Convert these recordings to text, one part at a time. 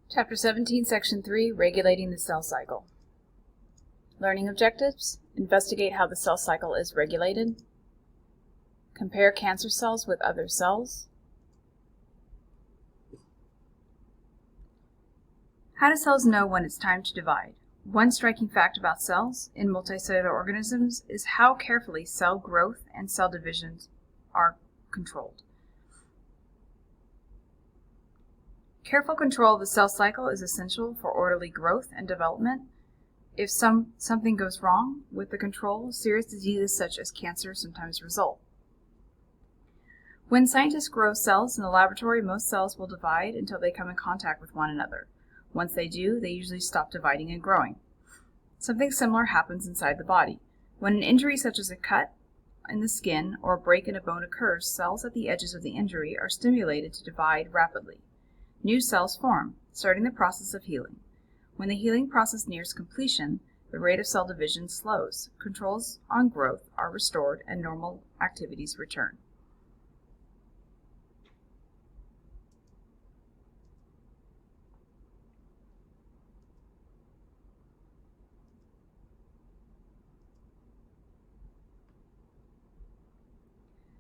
Chapter 17, Section 3, Regulating the Cell Cycle. Learning objectives: investigate how the cell cycle is regulated. Compare cancer cells with other cells. How do cells know when it's time to divide? One striking fact about cells in multicellular organisms is how carefully cell growth and cell division are controlled. Careful control of the cell cycle is essential for orderly growth and development. If something goes wrong with the control, serious diseases such as cancer sometimes result. When scientists grow cells in the laboratory, most cells will divide until they come in contact with one another. Once they do, they usually stop dividing and growing. Something similar happens inside the body. When an injury such as a cut in the skin or a break in a bone occurs, cells at the edges of the injury are stimulated to divide rapidly. New cells form, starting the process of healing. When the healing process nears completion, the rate of cell division slows, controls on growth are restored, and normal activities return.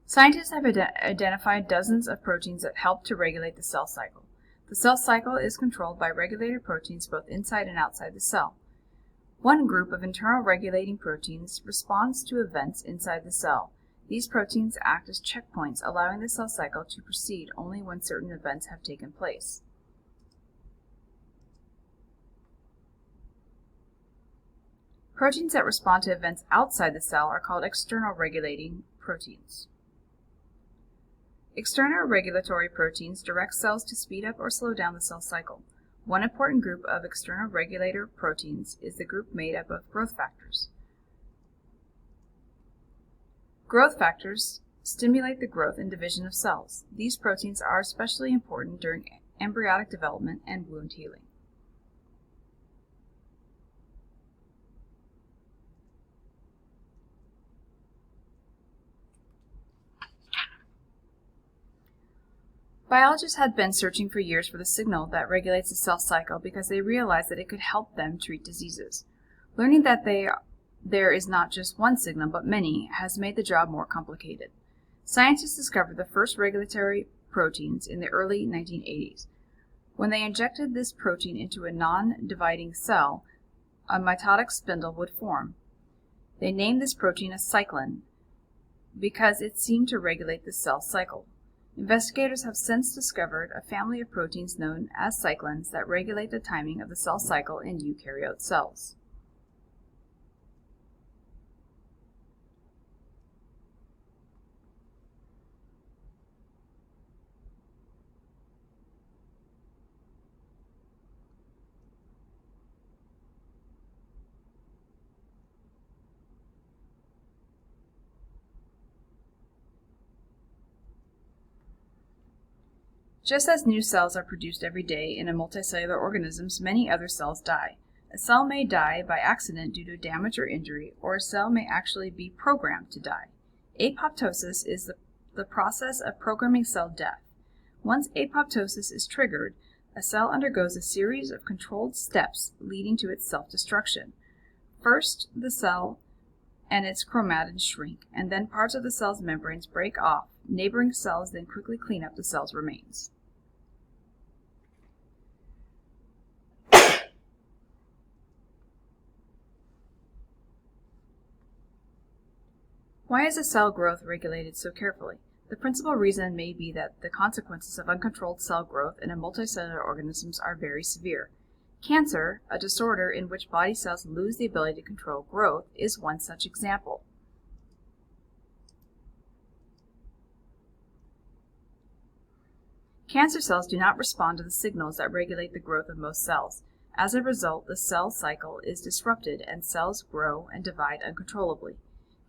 Scientists have identified dozens of proteins that help to regulate the cell cycle. The cell cycle is controlled by regulator proteins both inside and outside the cell. One group of internal regulating proteins responds to events inside the cell. These proteins act as checkpoints, allowing the cell cycle to proceed only when certain events have taken place. Proteins that respond to events outside the cell are called external regulating proteins. External regulatory proteins direct cells to speed up or slow down the cell cycle. One important group of external regulator proteins is the group made up of growth factors. Growth factors stimulate the growth and division of cells. These proteins are especially important during embryonic development and wound healing. Biologists had been searching for years for the signal that regulates the cell cycle because they realized that it could help them treat diseases. Learning that there is not just one signal but many has made the job more complicated. Scientists discovered the first regulatory proteins in the early 1980s. When they injected this protein into a non-dividing cell, a mitotic spindle would form. They named this protein a cyclin because it seemed to regulate the cell cycle. Investigators have since discovered a family of proteins known as cyclins that regulate the timing of the cell cycle in eukaryote cells. Just as new cells are produced every day in a multicellular organisms, many other cells die. A cell may die by accident due to damage or injury, or a cell may actually be programmed to die. Apoptosis is the process of programming cell death. Once apoptosis is triggered, a cell undergoes a series of controlled steps leading to its self-destruction. First, the cell and its chromatids shrink, and then parts of the cell's membranes break off. Neighboring cells then quickly clean up the cell's remains. Why is a cell growth regulated so carefully? The principal reason may be that the consequences of uncontrolled cell growth in a multicellular organisms are very severe. Cancer, a disorder in which body cells lose the ability to control growth, is one such example. Cancer cells do not respond to the signals that regulate the growth of most cells. As a result, the cell cycle is disrupted and cells grow and divide uncontrollably.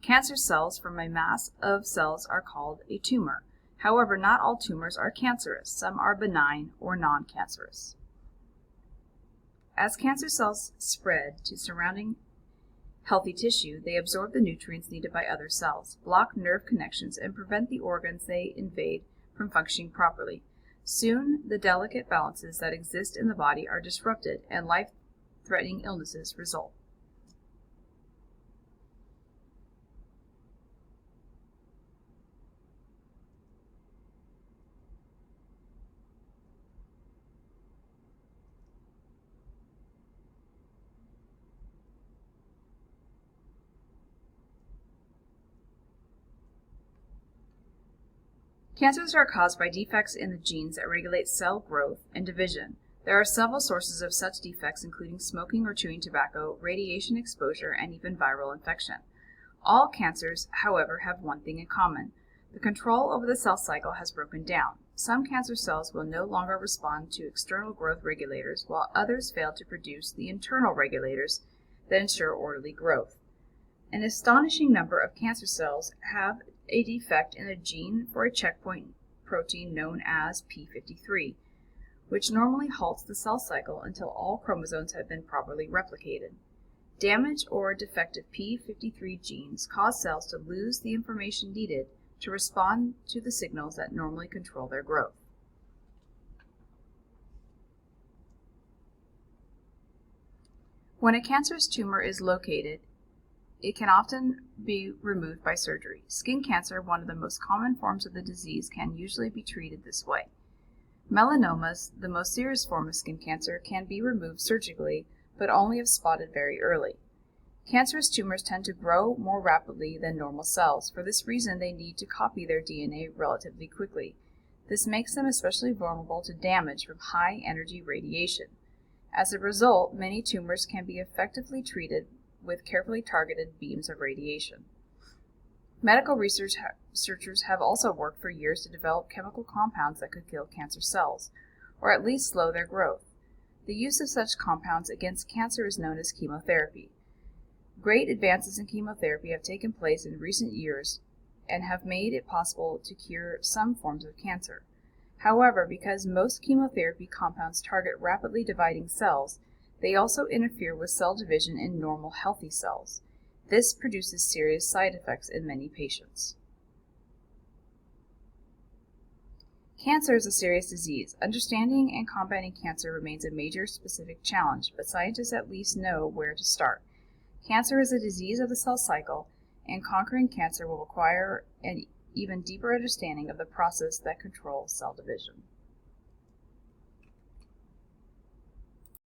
Cancer cells from a mass of cells are called a tumor. However, not all tumors are cancerous. Some are benign or non-cancerous. As cancer cells spread to surrounding healthy tissue, they absorb the nutrients needed by other cells, block nerve connections, and prevent the organs they invade from functioning properly. Soon, the delicate balances that exist in the body are disrupted and life-threatening illnesses result. Cancers are caused by defects in the genes that regulate cell growth and division. There are several sources of such defects, including smoking or chewing tobacco, radiation exposure, and even viral infection. All cancers, however, have one thing in common. The control over the cell cycle has broken down. Some cancer cells will no longer respond to external growth regulators, while others fail to produce the internal regulators that ensure orderly growth. An astonishing number of cancer cells have a defect in a gene for a checkpoint protein known as p53, which normally halts the cell cycle until all chromosomes have been properly replicated. Damaged or defective p53 genes cause cells to lose the information needed to respond to the signals that normally control their growth. When a cancerous tumor is located, it can often be removed by surgery. Skin cancer, one of the most common forms of the disease, can usually be treated this way. Melanomas, the most serious form of skin cancer, can be removed surgically, but only if spotted very early. Cancerous tumors tend to grow more rapidly than normal cells. For this reason, they need to copy their DNA relatively quickly. This makes them especially vulnerable to damage from high-energy radiation. As a result, many tumors can be effectively treated with carefully targeted beams of radiation. Medical researchers have also worked for years to develop chemical compounds that could kill cancer cells, or at least slow their growth. The use of such compounds against cancer is known as chemotherapy. Great advances in chemotherapy have taken place in recent years and have made it possible to cure some forms of cancer. However, because most chemotherapy compounds target rapidly dividing cells, they also interfere with cell division in normal, healthy cells. This produces serious side effects in many patients. Cancer is a serious disease. Understanding and combating cancer remains a major specific challenge, but scientists at least know where to start. Cancer is a disease of the cell cycle, and conquering cancer will require an even deeper understanding of the process that controls cell division.